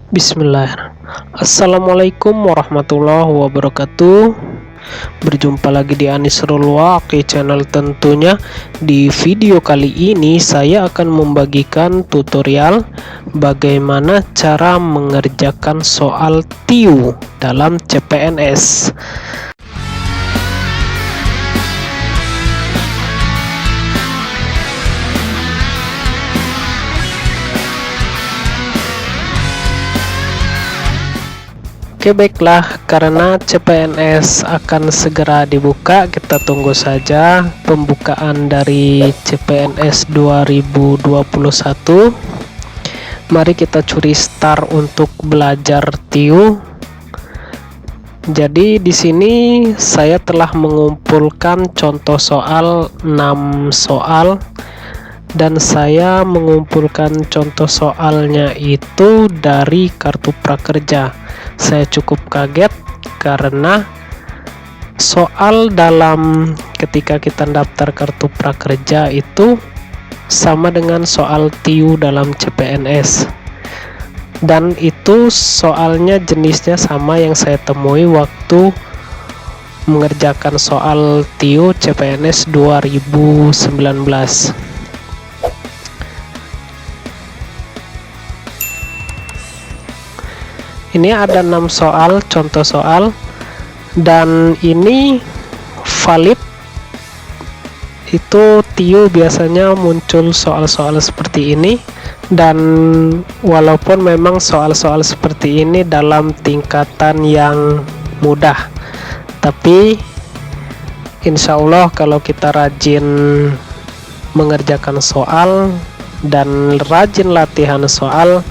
Bismillahirrahmanirrahim. Assalamualaikum warahmatullahi wabarakatuh. Berjumpa lagi di Anisrul Waqi channel tentunya. Di video kali ini saya akan membagikan tutorial bagaimana cara mengerjakan soal TIU dalam CPNS. Oke, baiklah, karena CPNS akan segera dibuka, kita tunggu saja pembukaan dari CPNS 2021. Mari kita curi start untuk belajar TIU. Jadi di sini saya telah mengumpulkan contoh soal 6 soal, dan saya mengumpulkan contoh soalnya itu dari kartu prakerja. Saya cukup kaget karena soal dalam ketika kita daftar kartu prakerja itu sama dengan soal TIU dalam CPNS, dan itu soalnya jenisnya sama yang saya temui waktu mengerjakan soal TIU CPNS 2019. Ini ada 6 soal, contoh soal, dan ini valid. Itu TIU biasanya muncul soal-soal seperti ini, dan walaupun memang soal-soal seperti ini dalam tingkatan yang mudah, tapi insya Allah kalau kita rajin mengerjakan soal dan rajin latihan soal,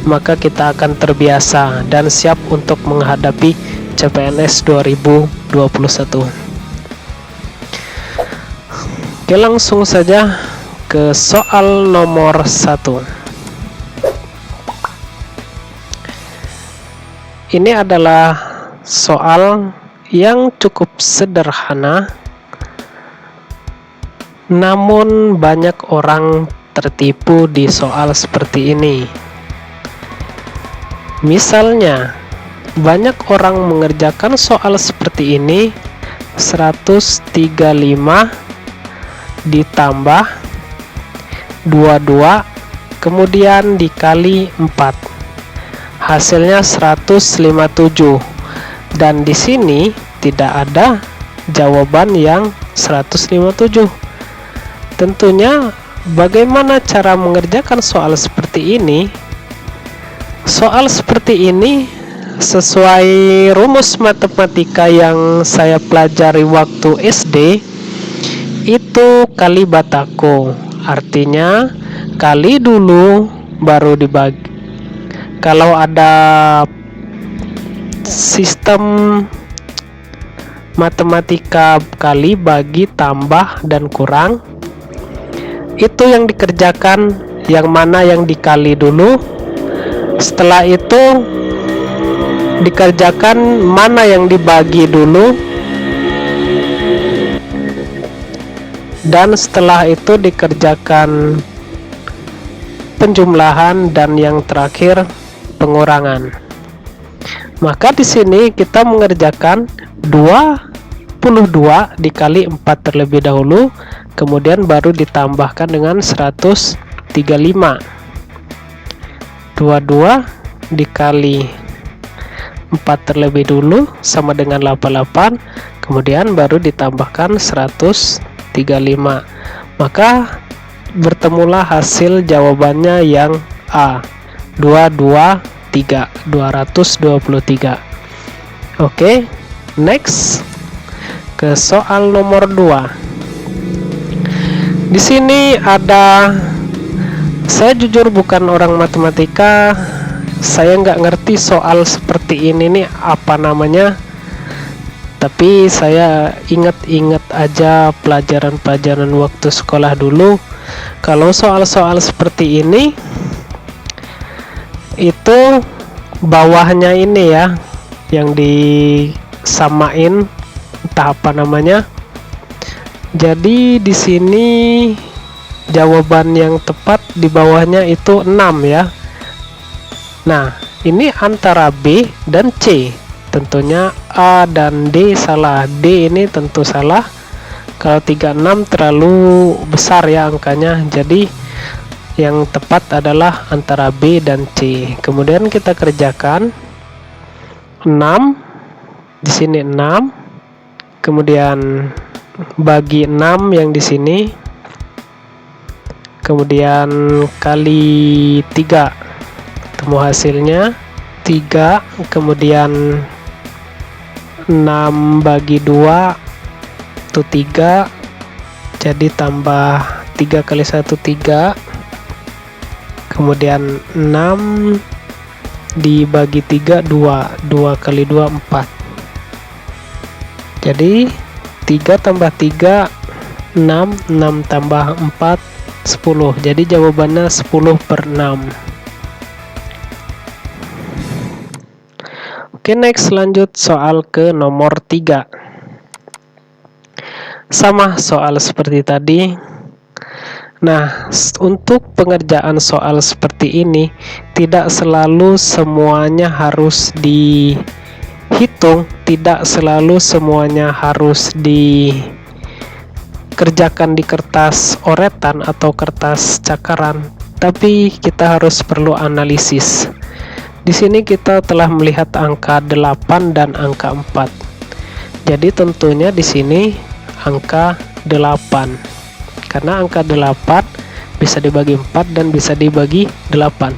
maka kita akan terbiasa dan siap untuk menghadapi CPNS 2021. Oke, langsung saja ke soal nomor 1. Ini adalah soal yang cukup sederhana, namun banyak orang tertipu di soal seperti ini. Misalnya, banyak orang mengerjakan soal seperti ini, 135 ditambah 22 kemudian dikali 4, hasilnya 157, dan di sini tidak ada jawaban yang 157. Tentunya bagaimana cara mengerjakan soal seperti ini? Soal seperti ini sesuai rumus matematika yang saya pelajari waktu SD, itu kali batako, artinya kali dulu baru dibagi. Kalau ada sistem matematika kali, bagi, tambah, dan kurang, itu yang dikerjakan yang mana yang dikali dulu, setelah itu dikerjakan mana yang dibagi dulu, dan setelah itu dikerjakan penjumlahan, dan yang terakhir pengurangan. Maka di sini kita mengerjakan 22 dikali 4 terlebih dahulu, kemudian baru ditambahkan dengan 135. 22 dikali 4 terlebih dulu sama dengan 88, kemudian baru ditambahkan 135. Maka bertemulah hasil jawabannya yang A, 223. Oke, next ke soal nomor 2. Di sini ada, saya jujur bukan orang matematika, saya nggak ngerti soal seperti ini nih apa namanya, tapi saya ingat-ingat aja pelajaran-pelajaran waktu sekolah dulu. Kalau soal-soal seperti ini, itu bawahnya ini ya, yang disamain, entah apa namanya. Jadi di sini jawaban yang tepat di bawahnya itu 6 ya. Nah, Ini antara B dan C. Tentunya A dan D salah. D ini tentu salah. Kalau 36 terlalu besar ya angkanya. Jadi yang tepat adalah antara B dan C. Kemudian kita kerjakan 6. Di sini 6. Kemudian bagi 6 yang di sini. Kemudian kali 3. Ketemu hasilnya 3. Kemudian 6 bagi 2 itu 3. Jadi tambah 3 kali 1 3. Kemudian 6 dibagi 3 2. 2 kali 2 4. Jadi 3 tambah 3 6. 6 tambah 4 10. Jadi jawabannya 10/6. Oke, next lanjut soal ke nomor 3. Sama soal seperti tadi. Nah, untuk pengerjaan soal seperti ini tidak selalu semuanya harus dihitung, tidak selalu semuanya harus dikerjakan di kertas oretan atau kertas cakaran, tapi kita harus perlu analisis. Di sini kita telah melihat angka 8 dan angka 4. Jadi tentunya di sini angka 8. Karena angka 8 bisa dibagi 4 dan bisa dibagi 8.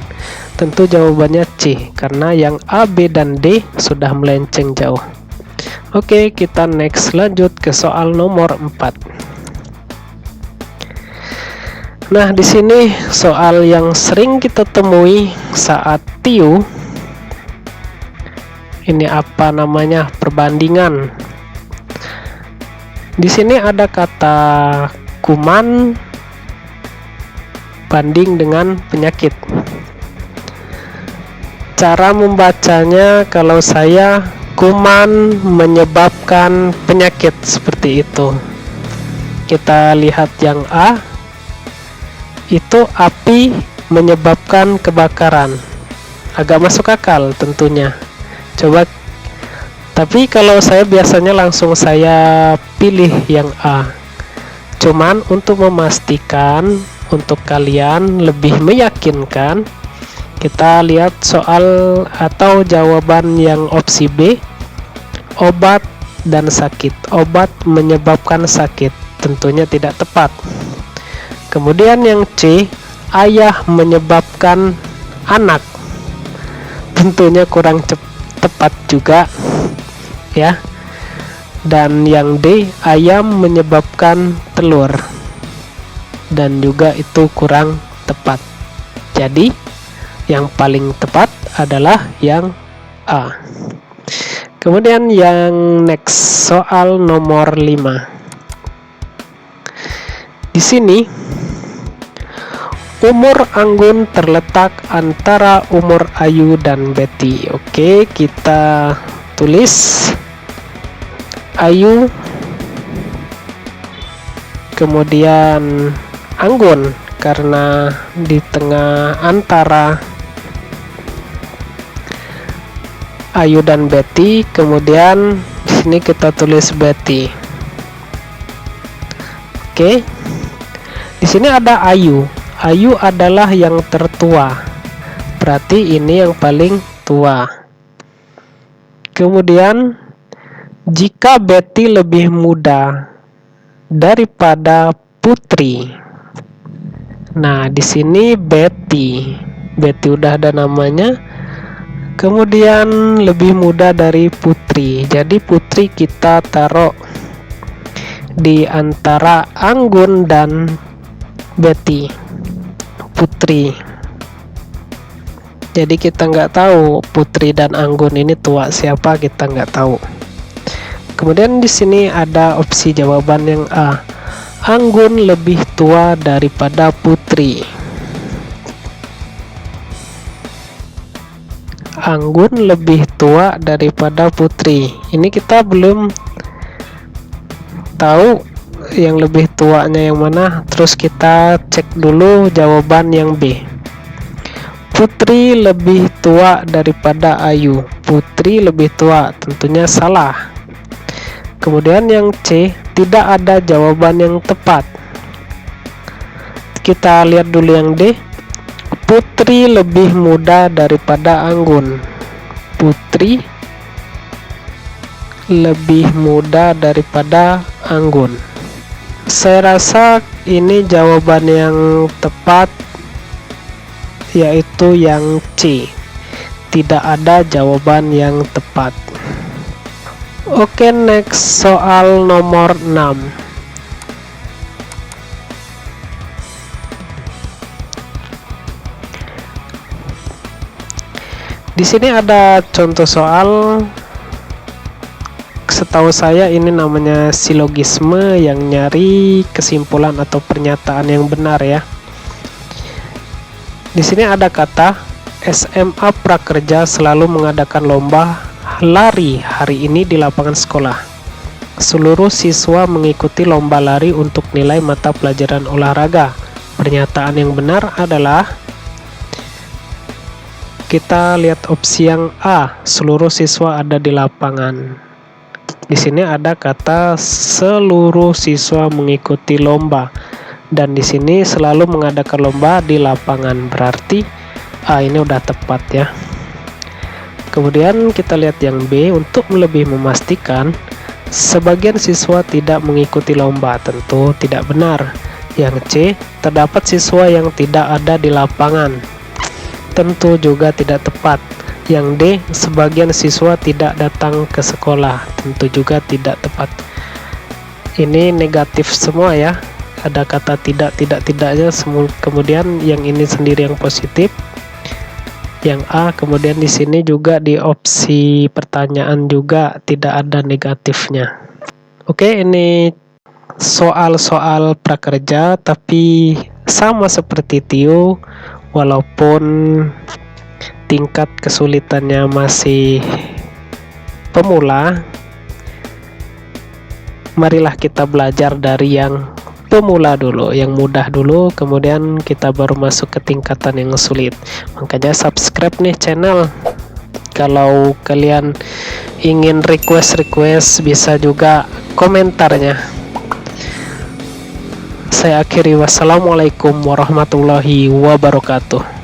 Tentu jawabannya C, karena yang A, B, dan D sudah melenceng jauh. Oke, kita next lanjut ke soal nomor 4. Nah, di sini soal yang sering kita temui saat TIU. Ini apa namanya? Perbandingan. Di sini ada kata kuman banding dengan penyakit. Cara membacanya kalau saya, kuman menyebabkan penyakit, seperti itu. Kita lihat yang A, itu api menyebabkan kebakaran. Agak masuk akal tentunya. Coba, tapi kalau saya biasanya langsung saya pilih yang A. Cuman untuk memastikan, untuk kalian lebih meyakinkan, kita lihat soal atau jawaban yang opsi B, obat dan sakit. Obat menyebabkan sakit, tentunya tidak tepat. Kemudian yang C, ayah menyebabkan anak, tentunya kurang tepat juga ya. Dan yang D, ayam menyebabkan telur, dan juga itu kurang tepat. Jadi yang paling tepat adalah yang A. Kemudian yang next, soal nomor 5. Di sini umur Anggun terletak antara umur Ayu dan Betty. Oke, kita tulis Ayu, kemudian Anggun, karena di tengah antara Ayu dan Betty. Kemudian di sini kita tulis Betty. Oke, di sini ada Ayu. Ayu adalah yang tertua, berarti ini yang paling tua. Kemudian jika Betty lebih muda daripada Putri. Nah, di sini Betty udah ada namanya. Kemudian lebih muda dari Putri. Jadi Putri kita taruh di antara Anggun dan Betty. Putri. Jadi kita nggak tahu Putri dan Anggun ini tua siapa, kita nggak tahu. Kemudian di sini ada opsi jawaban yang A. Anggun lebih tua daripada Putri. Anggun lebih tua daripada Putri. Ini kita belum tahu yang lebih tuanya yang mana. Terus kita cek dulu jawaban yang B. Putri lebih tua daripada Ayu. Putri lebih tua, tentunya salah. Kemudian yang C, tidak ada jawaban yang tepat. Kita lihat dulu yang D. Putri lebih muda daripada Anggun. Putri lebih muda daripada Anggun. Saya rasa ini jawaban yang tepat, yaitu yang C. Tidak ada jawaban yang tepat. Oke, next, soal nomor 6. Di sini ada contoh soal. Setahu saya ini namanya silogisme yang nyari kesimpulan atau pernyataan yang benar ya. Di sini ada kata SMA Prakerja selalu mengadakan lomba lari hari ini di lapangan sekolah. Seluruh siswa mengikuti lomba lari untuk nilai mata pelajaran olahraga. Pernyataan yang benar adalah, kita lihat opsi yang A, seluruh siswa ada di lapangan. Di sini ada kata seluruh siswa mengikuti lomba, dan di sini selalu mengadakan lomba di lapangan, berarti A ini udah tepat ya. Kemudian kita lihat yang B, untuk lebih memastikan, sebagian siswa tidak mengikuti lomba, tentu tidak benar. Yang C, terdapat siswa yang tidak ada di lapangan, tentu juga tidak tepat. Yang D, sebagian siswa tidak datang ke sekolah, tentu juga tidak tepat. Ini negatif semua ya, ada kata tidaknya, kemudian yang ini sendiri yang positif, yang A. Kemudian di sini juga di opsi pertanyaan juga tidak ada negatifnya. Oke, ini soal-soal prakerja, tapi sama seperti Tio, walaupun tingkat kesulitannya masih pemula. Marilah kita belajar dari yang pemula dulu, yang mudah dulu, kemudian kita baru masuk ke tingkatan yang sulit. Makanya subscribe nih channel. Kalau kalian ingin request bisa juga komentarnya. Saya akhiri, wassalamualaikum warahmatullahi wabarakatuh.